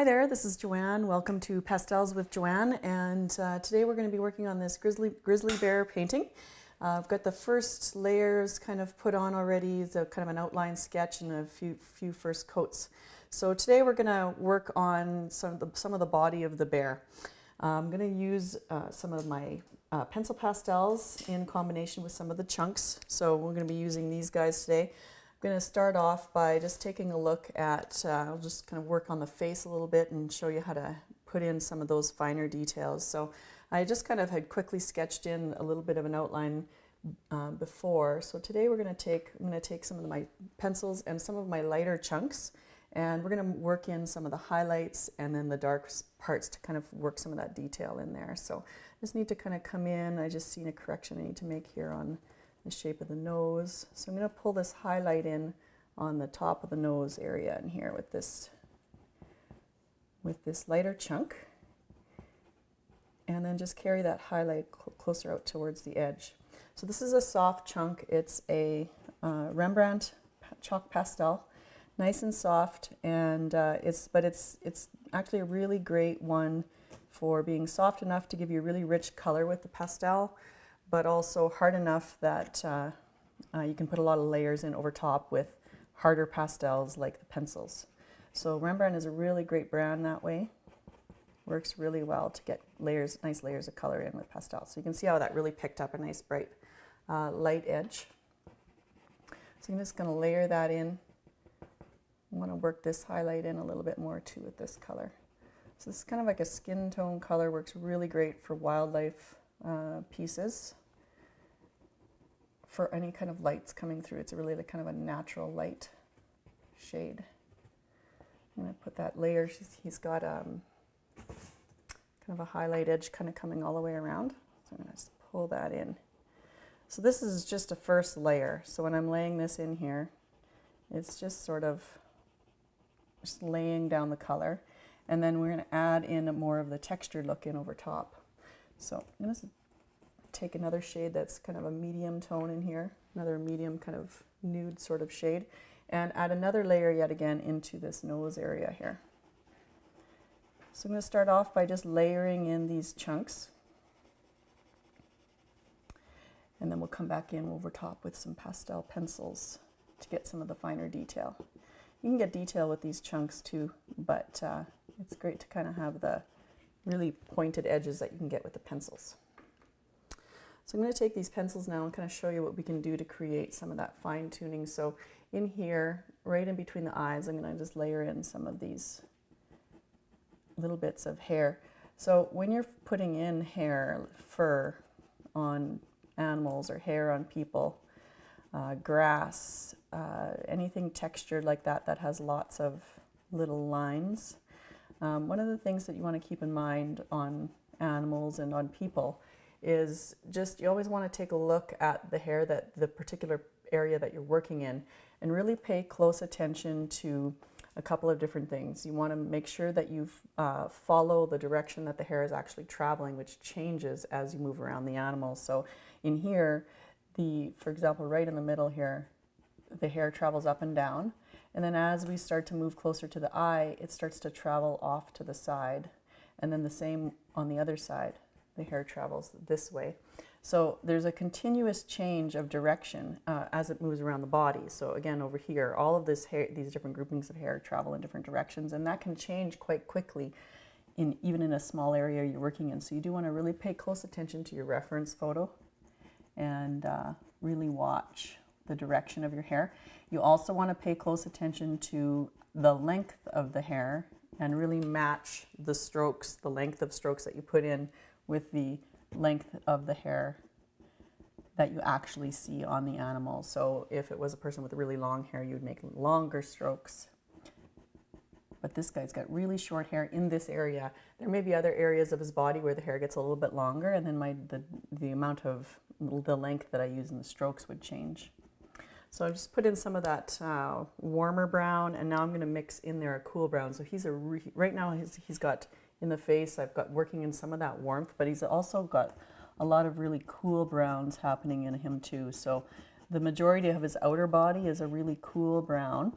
Hi there, this is Joanne. Welcome to Pastels with Joanne, and today we're going to be working on this grizzly bear painting. I've got the first layers kind of put on already, the kind of an outline sketch and a few first coats. So today we're going to work on some of the body of the bear. I'm going to use some of my pencil pastels in combination with some of the chunks. So we're going to be using these guys today. I'm going to start off by just taking a look at, I'll just kind of work on the face a little bit and show you how to put in some of those finer details. So I just kind of had quickly sketched in a little bit of an outline before. So today I'm going to take some of my pencils and some of my lighter chunks, and we're going to work in some of the highlights and then the dark parts to kind of work some of that detail in there. So I just need to kind of come in. I just seen a correction I need to make here on the shape of the nose. So I'm going to pull this highlight in on the top of the nose area in here with this lighter chunk, and then just carry that highlight closer out towards the edge. So this is a soft chunk. It's a Rembrandt chalk pastel, nice and soft, and it's actually a really great one for being soft enough to give you really rich color with the pastel, but also hard enough that you can put a lot of layers in over top with harder pastels like the pencils. So Rembrandt is a really great brand that way. Works really well to get nice layers of color in with pastel. So you can see how that really picked up a nice bright light edge. So I'm just going to layer that in. I want to work this highlight in a little bit more too with this color. So this is kind of like a skin tone color, works really great for wildlife pieces. For any kind of lights coming through, it's really kind of a natural light shade. I'm going to put that layer. He's got kind of a highlight edge kind of coming all the way around. So I'm going to just pull that in. So this is just a first layer. So when I'm laying this in here, it's just sort of just laying down the color. And then we're going to add in more of the textured look in over top. So I'm going to take another shade that's kind of a medium tone in here, another medium kind of nude sort of shade, and add another layer yet again into this nose area here. So I'm going to start off by just layering in these chunks, and then we'll come back in over top with some pastel pencils to get some of the finer detail. You can get detail with these chunks too, but it's great to kind of have the really pointed edges that you can get with the pencils. So I'm going to take these pencils now and kind of show you what we can do to create some of that fine tuning. So in here, right in between the eyes, I'm going to just layer in some of these little bits of hair. So when you're putting in hair, fur on animals or hair on people, grass, anything textured like that that has lots of little lines, one of the things that you want to keep in mind on animals and on people is just you always want to take a look at the hair, that the particular area that you're working in, and really pay close attention to a couple of different things. You want to make sure that you follow the direction that the hair is actually traveling, which changes as you move around the animal. So in here, for example, right in the middle here, the hair travels up and down, and then as we start to move closer to the eye, it starts to travel off to the side, and then the same on the other side. The hair travels this way. So there's a continuous change of direction as it moves around the body. So again, over here, all of this hair, these different groupings of hair travel in different directions, and that can change quite quickly even in a small area you're working in. So you do want to really pay close attention to your reference photo and really watch the direction of your hair. You also want to pay close attention to the length of the hair and really match the strokes, the length of strokes that you put in with the length of the hair that you actually see on the animal. So if it was a person with really long hair, you would make longer strokes. But this guy's got really short hair in this area. There may be other areas of his body where the hair gets a little bit longer, and then the amount of the length that I use in the strokes would change. So I just put in some of that warmer brown, and now I'm going to mix in there a cool brown. So right now he's got in the face, I've got working in some of that warmth, but he's also got a lot of really cool browns happening in him too. So the majority of his outer body is a really cool brown,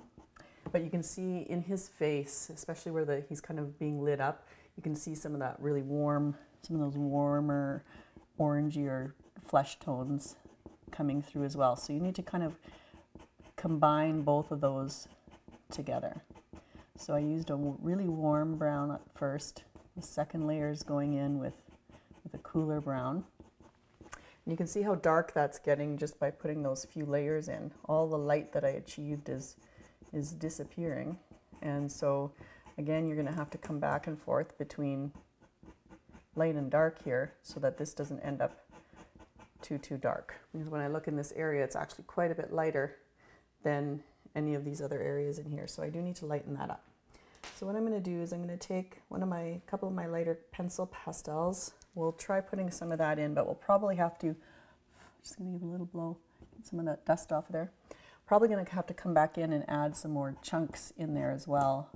but you can see in his face, especially where he's kind of being lit up, you can see some of that really warm, some of those warmer orangey or flesh tones coming through as well. So you need to kind of combine both of those together. So I used a really warm brown at first. The second layer is going in with a cooler brown. And you can see how dark that's getting just by putting those few layers in. All the light that I achieved is disappearing. And so again, you're going to have to come back and forth between light and dark here so that this doesn't end up too dark. Because when I look in this area, it's actually quite a bit lighter than any of these other areas in here. So I do need to lighten that up. So what I'm going to do is I'm going to take couple of my lighter pencil pastels. We'll try putting some of that in, but we'll probably have to, just going to give a little blow, get some of that dust off there. Probably going to have to come back in and add some more chunks in there as well.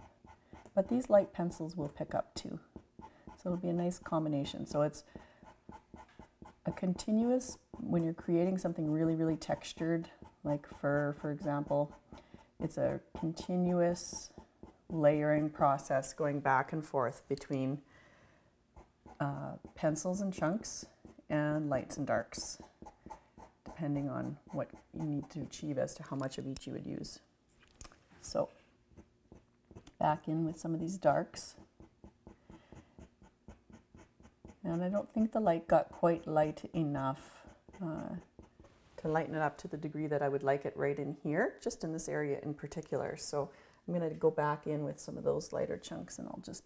But these light pencils will pick up too. So it'll be a nice combination. So it's a continuous, when you're creating something really, really textured, like fur, for example, it's a continuous layering process going back and forth between pencils and chunks and lights and darks, depending on what you need to achieve as to how much of each you would use. So back in with some of these darks. And I don't think the light got quite light enough to lighten it up to the degree that I would like it right in here, just in this area in particular. So I'm going to go back in with some of those lighter chunks and I'll just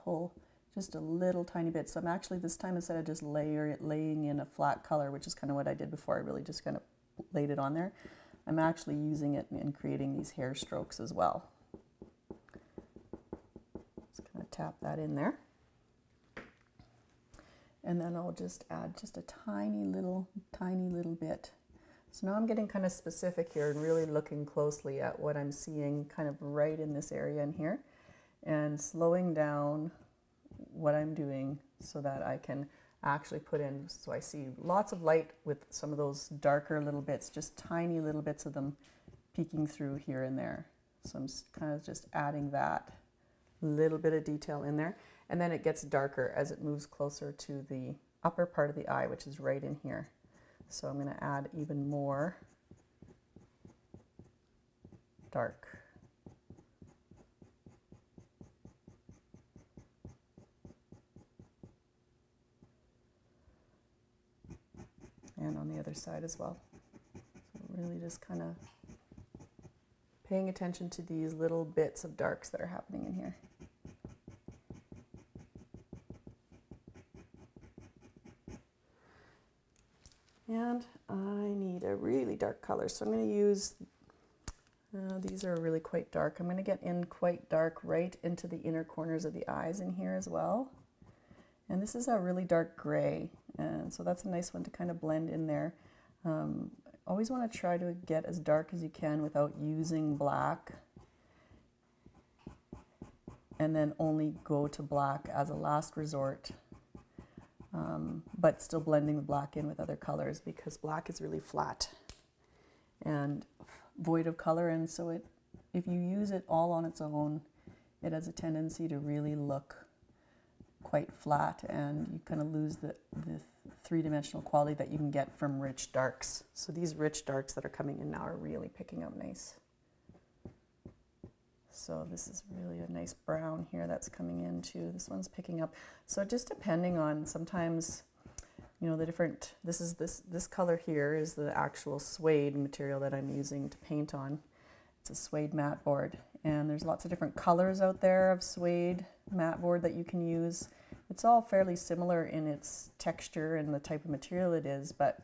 pull just a little tiny bit. So I'm actually, this time, instead of just laying in a flat color, which is kind of what I did before, I really just kind of laid it on there, I'm actually using it in creating these hair strokes as well. Just kind of tap that in there. And then I'll just add just a tiny little bit. So now I'm getting kind of specific here and really looking closely at what I'm seeing kind of right in this area in here and slowing down what I'm doing so that I can actually put in, so I see lots of light with some of those darker little bits, just tiny little bits of them peeking through here and there. So I'm kind of just adding that little bit of detail in there. And then it gets darker as it moves closer to the upper part of the eye, which is right in here. So I'm going to add even more dark. And on the other side as well. So really just kind of paying attention to these little bits of darks that are happening in here. And I need a really dark color, so I'm going to use, these are really quite dark. I'm going to get in quite dark right into the inner corners of the eyes in here as well. And this is a really dark gray, and so that's a nice one to kind of blend in there. Always want to try to get as dark as you can without using black, and then only go to black as a last resort. But still blending the black in with other colors, because black is really flat and void of color, and so if you use it all on its own, it has a tendency to really look quite flat, and you kind of lose the three-dimensional quality that you can get from rich darks. So these rich darks that are coming in now are really picking up nice. So this is really a nice brown here that's coming in too. This one's picking up. So just depending on, sometimes, you know, the different, this color here is the actual suede material that I'm using to paint on. It's a suede matte board, and there's lots of different colors out there of suede matte board that you can use. It's all fairly similar in its texture and the type of material it is, but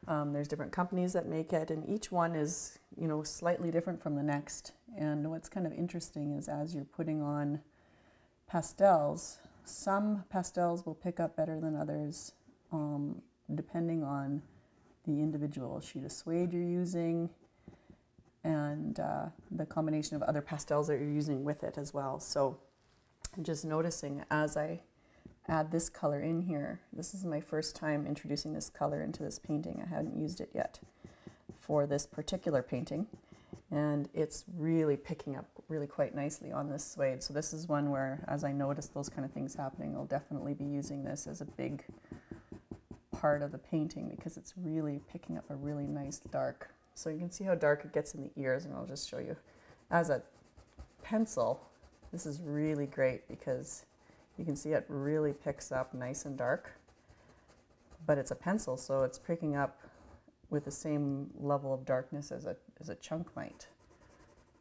there's different companies that make it, and each one is, you know, slightly different from the next. And what's kind of interesting is, as you're putting on pastels, some pastels will pick up better than others, depending on the individual sheet of suede you're using and the combination of other pastels that you're using with it as well. So I'm just noticing as I add this color in here, this is my first time introducing this color into this painting. I hadn't used it yet for this particular painting, and it's really picking up really quite nicely on this suede. So this is one where, as I notice those kind of things happening, I'll definitely be using this as a big part of the painting because it's really picking up a really nice dark. So you can see how dark it gets in the ears, and I'll just show you. As a pencil, this is really great because you can see it really picks up nice and dark, but it's a pencil, so it's picking up with the same level of darkness as a chunk might.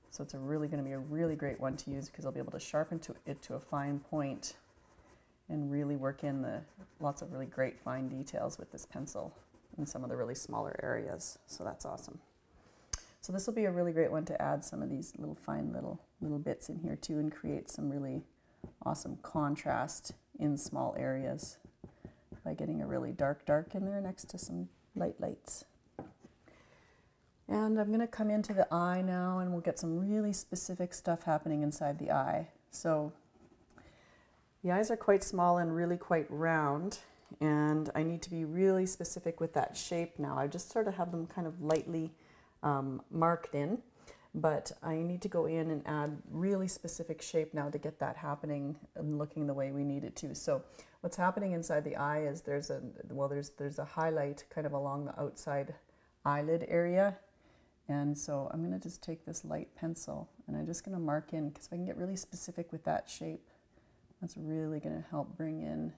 So it's really going to be a really great one to use because I'll be able to sharpen it to a fine point and really work in lots of really great fine details with this pencil in some of the really smaller areas. So that's awesome. So this will be a really great one to add some of these little fine little bits in here too and create some really awesome contrast in small areas by getting a really dark in there next to some lights. And I'm going to come into the eye now, and we'll get some really specific stuff happening inside the eye. So the eyes are quite small and really quite round, and I need to be really specific with that shape now. I just sort of have them kind of lightly marked in, but I need to go in and add really specific shape now to get that happening and looking the way we need it to. So what's happening inside the eye is there's a highlight kind of along the outside eyelid area. And so I'm going to just take this light pencil and I'm just going to mark in, because if I can get really specific with that shape, that's really going to help bring in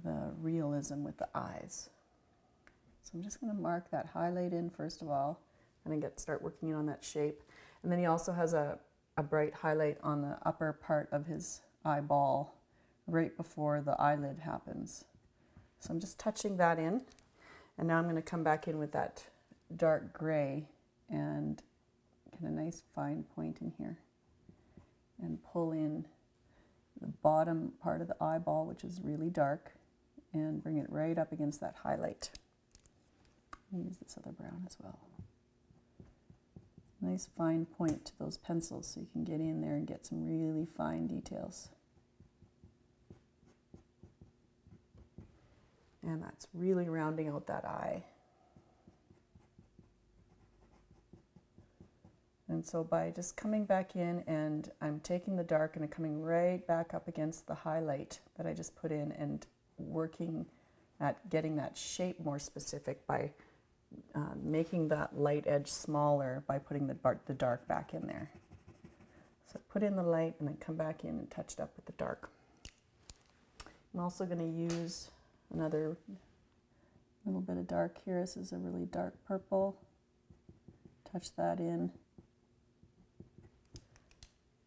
the realism with the eyes. So I'm just going to mark that highlight in first of all, and then start working on that shape. And then he also has a bright highlight on the upper part of his eyeball right before the eyelid happens. So I'm just touching that in, and now I'm going to come back in with that dark gray and get a nice fine point in here and pull in the bottom part of the eyeball, which is really dark, and bring it right up against that highlight. I'll use this other brown as well. Nice fine point to those pencils so you can get in there and get some really fine details. And that's really rounding out that eye. And so by just coming back in, and I'm taking the dark and I'm coming right back up against the highlight that I just put in and working at getting that shape more specific by making that light edge smaller by putting the dark back in there. So put in the light and then come back in and touch it up with the dark. I'm also going to use another little bit of dark here. This is a really dark purple. Touch that in.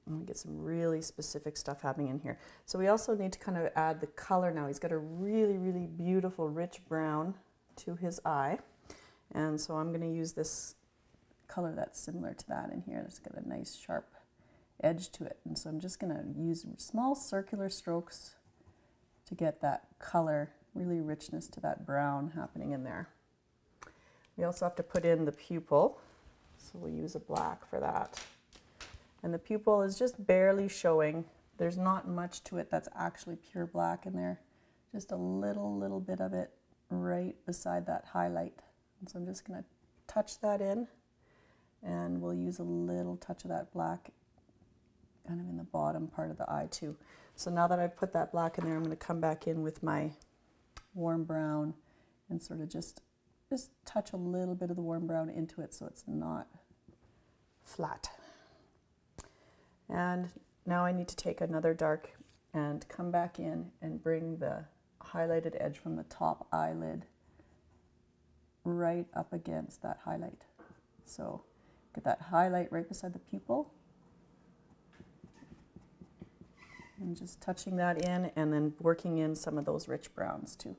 And we get some really specific stuff happening in here. So we also need to kind of add the color now. He's got a really, really beautiful rich brown to his eye. And so I'm going to use this color that's similar to that in here. It's got a nice sharp edge to it. And so I'm just going to use small circular strokes to get that color, really richness to that brown happening in there. We also have to put in the pupil. So we'll use a black for that. And the pupil is just barely showing. There's not much to it that's actually pure black in there. Just a little bit of it right beside that highlight. And so I'm just going to touch that in, and we'll use a little touch of that black kind of in the bottom part of the eye too. So now that I've put that black in there, I'm going to come back in with my warm brown and sort of just touch a little bit of the warm brown into it so it's not flat. And now I need to take another dark and come back in and bring the highlighted edge from the top eyelid right up against that highlight. So get that highlight right beside the pupil and just touching that in, and then working in some of those rich browns too.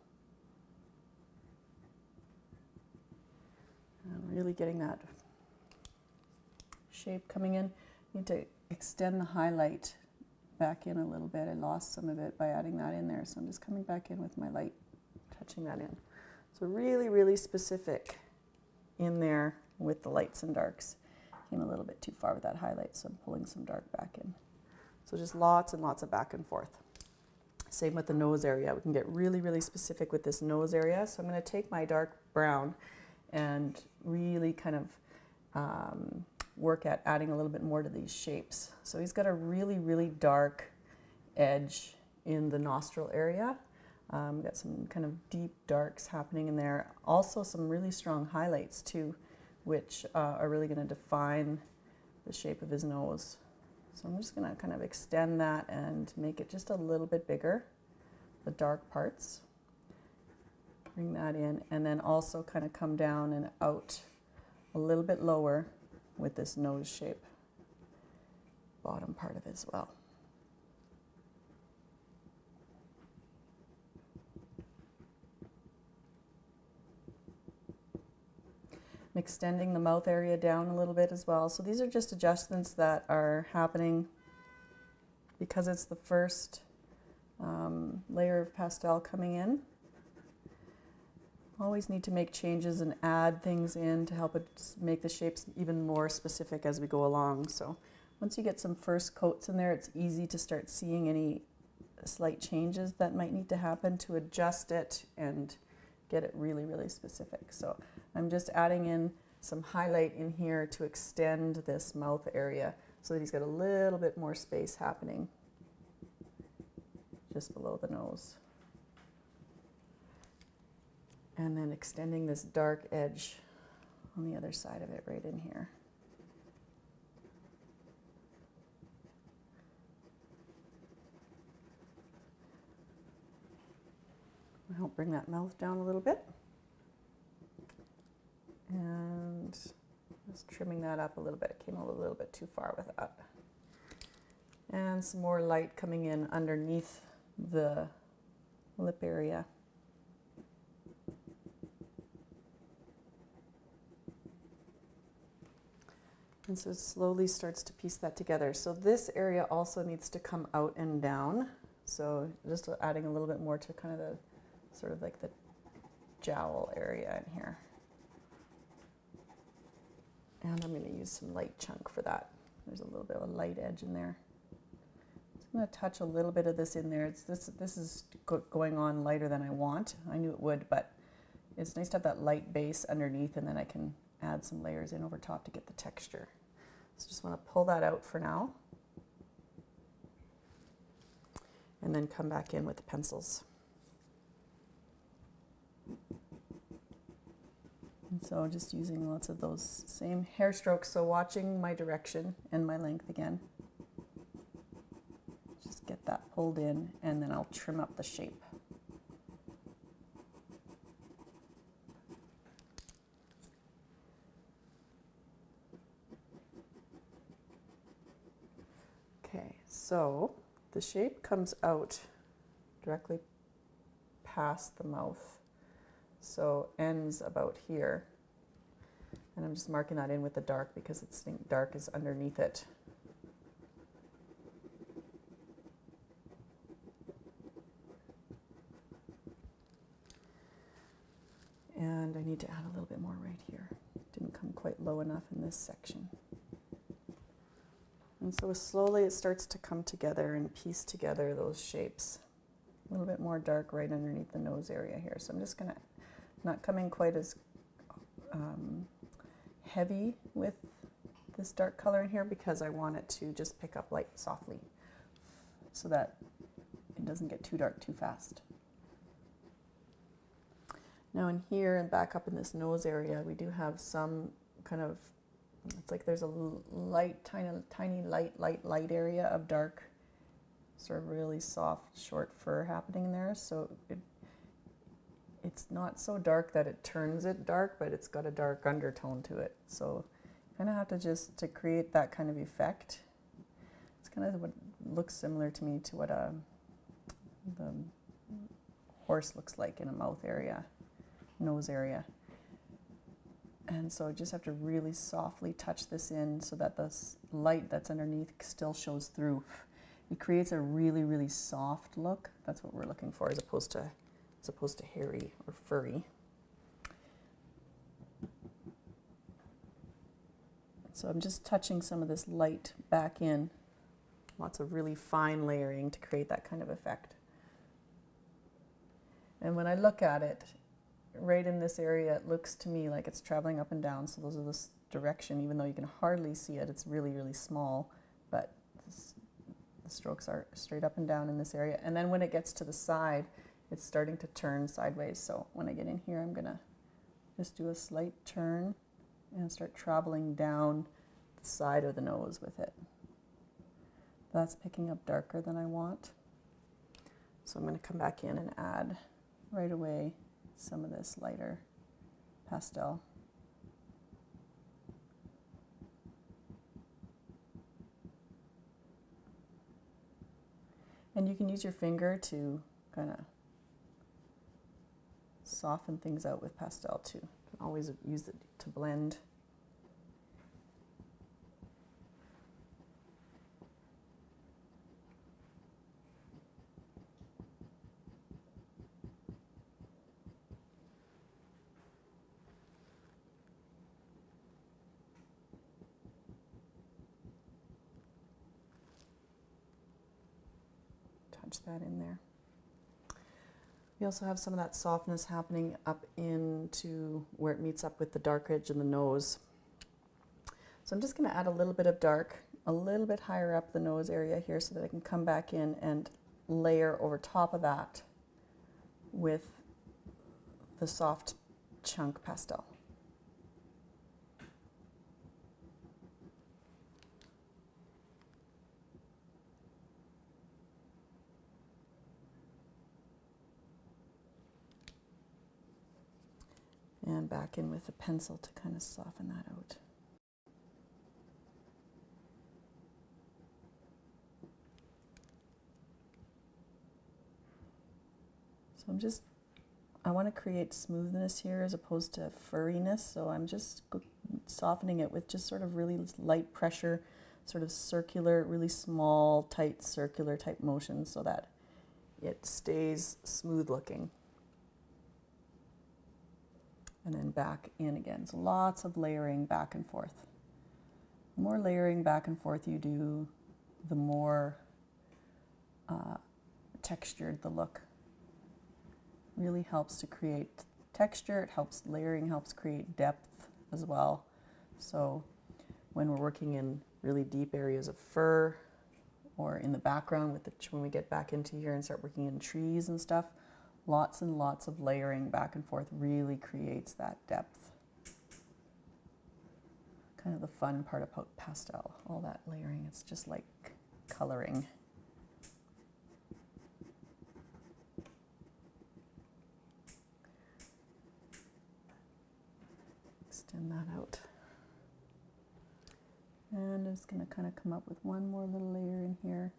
And really getting that shape coming in. You need to extend the highlight back in a little bit. I lost some of it by adding that in there, so I'm just coming back in with my light, touching that in. So really, really specific in there with the lights and darks. Came a little bit too far with that highlight, so I'm pulling some dark back in. So just lots and lots of back and forth. Same with the nose area. We can get really, really specific with this nose area. So I'm going to take my dark brown and really kind of work at adding a little bit more to these shapes. So he's got a really, really dark edge in the nostril area. Got some kind of deep darks happening in there. Also some really strong highlights too, which are really going to define the shape of his nose. So I'm just going to kind of extend that and make it just a little bit bigger, the dark parts. Bring that in, and then also kind of come down and out a little bit lower with this nose shape, bottom part of it as well. I'm extending the mouth area down a little bit as well. So these are just adjustments that are happening because it's the first layer of pastel coming in. Always need to make changes and add things in to help it make the shapes even more specific as we go along. So once you get some first coats in there, it's easy to start seeing any slight changes that might need to happen to adjust it and get it really, really specific. So I'm just adding in some highlight in here to extend this mouth area so that he's got a little bit more space happening just below the nose. And then extending this dark edge on the other side of it right in here. I'll bring that mouth down a little bit. And just trimming that up a little bit. It came a little bit too far with that. And some more light coming in underneath the lip area. And so it slowly starts to piece that together. So this area also needs to come out and down. So just adding a little bit more to kind of the sort of like the jowl area in here. And I'm going to use some light chunk for that. There's a little bit of a light edge in there. So I'm going to touch a little bit of this in there. This is going on lighter than I want. I knew it would, but it's nice to have that light base underneath, and then I can add some layers in over top to get the texture. So just want to pull that out for now. And then come back in with the pencils. And so just using lots of those same hair strokes, so watching my direction and my length again. Just get that pulled in, and then I'll trim up the shape. Okay, so the shape comes out directly past the mouth. So ends about here, and I'm just marking that in with the dark because it's dark is underneath it. And I need to add a little bit more right here. Didn't come quite low enough in this section. And so slowly it starts to come together and piece together those shapes. A little bit more dark right underneath the nose area here. So I'm just going to not coming quite as heavy with this dark color in here because I want it to just pick up light softly so that it doesn't get too dark too fast. Now in here and back up in this nose area, we do have some kind of, it's like there's a light, tiny light area of dark, sort of really soft, short fur happening in there. So it's not so dark that it turns it dark, but it's got a dark undertone to it. So you kind of have to just, to create that kind of effect, it's kind of what looks similar to me to what the horse looks like in a mouth area, nose area. And so I just have to really softly touch this in so that the light that's underneath still shows through. It creates a really, really soft look. That's what we're looking for, as opposed to hairy or furry. So I'm just touching some of this light back in. Lots of really fine layering to create that kind of effect. And when I look at it, right in this area, it looks to me like it's traveling up and down. So those are direction, even though you can hardly see it. It's really, really small, but the strokes are straight up and down in this area. And then when it gets to the side, it's starting to turn sideways. So when I get in here, I'm gonna just do a slight turn and start traveling down the side of the nose with it. That's picking up darker than I want. So I'm going to come back in and add right away some of this lighter pastel. And you can use your finger to kind of soften things out with pastel too. You can always use it to blend. That in there. We also have some of that softness happening up into where it meets up with the dark edge in the nose. So I'm just going to add a little bit of dark, a little bit higher up the nose area here so that I can come back in and layer over top of that with the soft chunk pastel. And back in with a pencil to kind of soften that out. So I want to create smoothness here as opposed to furriness, so I'm just softening it with just sort of really light pressure, sort of circular, really small, tight circular type motions so that it stays smooth looking. And then back in again. So lots of layering back and forth. The more layering back and forth you do, the more textured the look. Really helps to create texture. It helps, layering helps create depth as well. So when we're working in really deep areas of fur or in the background with when we get back into here and start working in trees and stuff, lots and lots of layering back and forth really creates that depth. Kind of the fun part about pastel, all that layering. It's just like coloring. Extend that out. And I'm just going to kind of come up with one more little layer in here.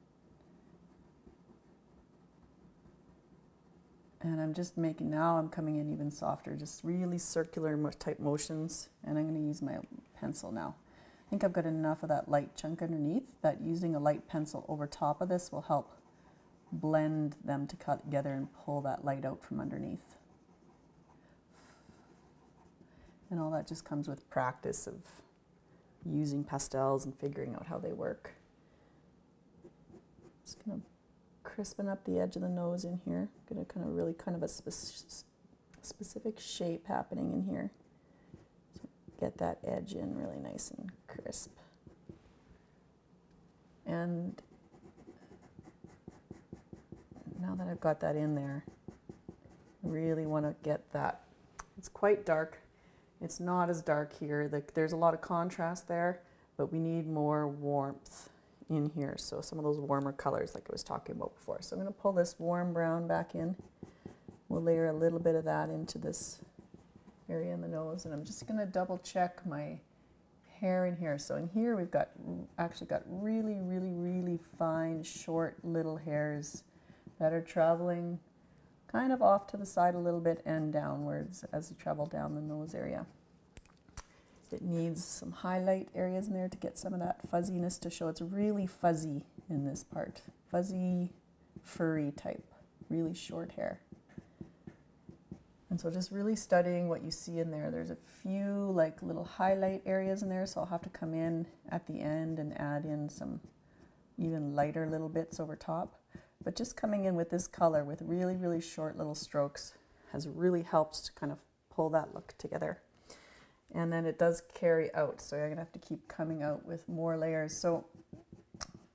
And I'm just making, now I'm coming in even softer, just really circular type motions. And I'm going to use my pencil now. I think I've got enough of that light chunk underneath that using a light pencil over top of this will help blend them together and pull that light out from underneath. And all that just comes with practice of using pastels and figuring out how they work. Just going to crispen up the edge of the nose in here. Going to really kind of a specific shape happening in here. So get that edge in really nice and crisp. And now that I've got that in there, I really want to get that. It's quite dark. It's not as dark here. There's a lot of contrast there, but we need more warmth in here. So some of those warmer colors like I was talking about before. So I'm going to pull this warm brown back in. We'll layer a little bit of that into this area in the nose, and I'm just going to double check my hair in here. So in here we've got actually got really, really, really fine, short little hairs that are traveling kind of off to the side a little bit and downwards as you travel down the nose area. It needs some highlight areas in there to get some of that fuzziness to show. It's really fuzzy in this part. Fuzzy, furry type, really short hair. And so just really studying what you see in there. There's a few like little highlight areas in there, so I'll have to come in at the end and add in some even lighter little bits over top. But just coming in with this color with really, really short little strokes has really helped to kind of pull that look together. and then it does carry out. So you're gonna have to keep coming out with more layers. So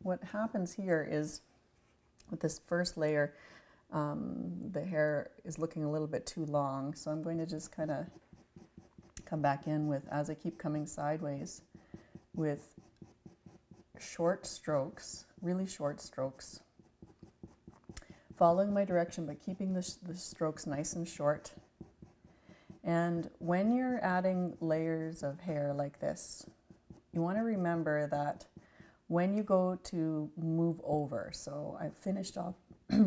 what happens here is with this first layer, the hair is looking a little bit too long. So I'm going to just kind of come back in with, as I keep coming sideways, with short strokes, really short strokes, following my direction but keeping the strokes nice and short. And when you're adding layers of hair like this, you want to remember that when you go to move over, so I've finished off,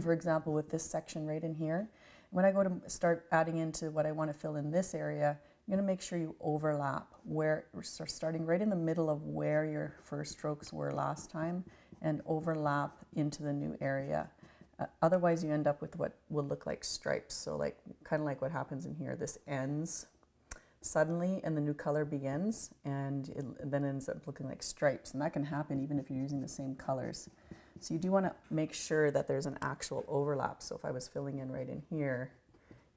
for example, with this section right in here, when I go to start adding into what I want to fill in this area, you're going to make sure you overlap, where starting right in the middle of where your first strokes were last time, and overlap into the new area. Otherwise you end up with what will look like stripes. So like kind of like what happens in here. This ends suddenly and the new color begins, and it then ends up looking like stripes. And that can happen even if you're using the same colors. So you do want to make sure that there's an actual overlap. So if I was filling in right in here,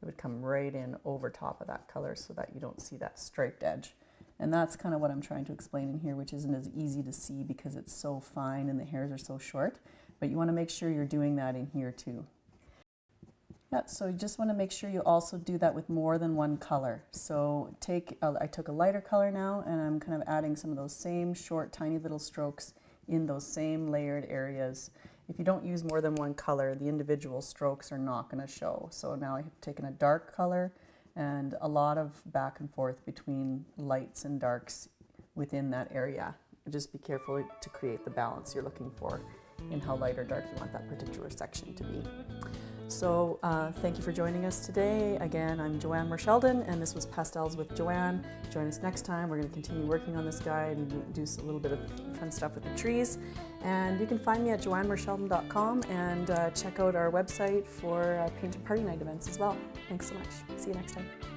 it would come right in over top of that color so that you don't see that striped edge. And that's kind of what I'm trying to explain in here, which isn't as easy to see because it's so fine and the hairs are so short. But you want to make sure you're doing that in here too. Yeah, so you just want to make sure you also do that with more than one color. So I took a lighter color now, and I'm kind of adding some of those same short, tiny little strokes in those same layered areas. If you don't use more than one color, the individual strokes are not going to show. So now I've taken a dark color and a lot of back and forth between lights and darks within that area. Just be careful to create the balance you're looking for in how light or dark you want that particular section to be. So thank you for joining us today. Again, I'm Joanne Sheldon, and this was Pastels with Joanne. Join us next time. We're going to continue working on this guide and do a little bit of fun stuff with the trees. And you can find me at joannemersheldon.com and check out our website for paint and party night events as well. Thanks so much. See you next time.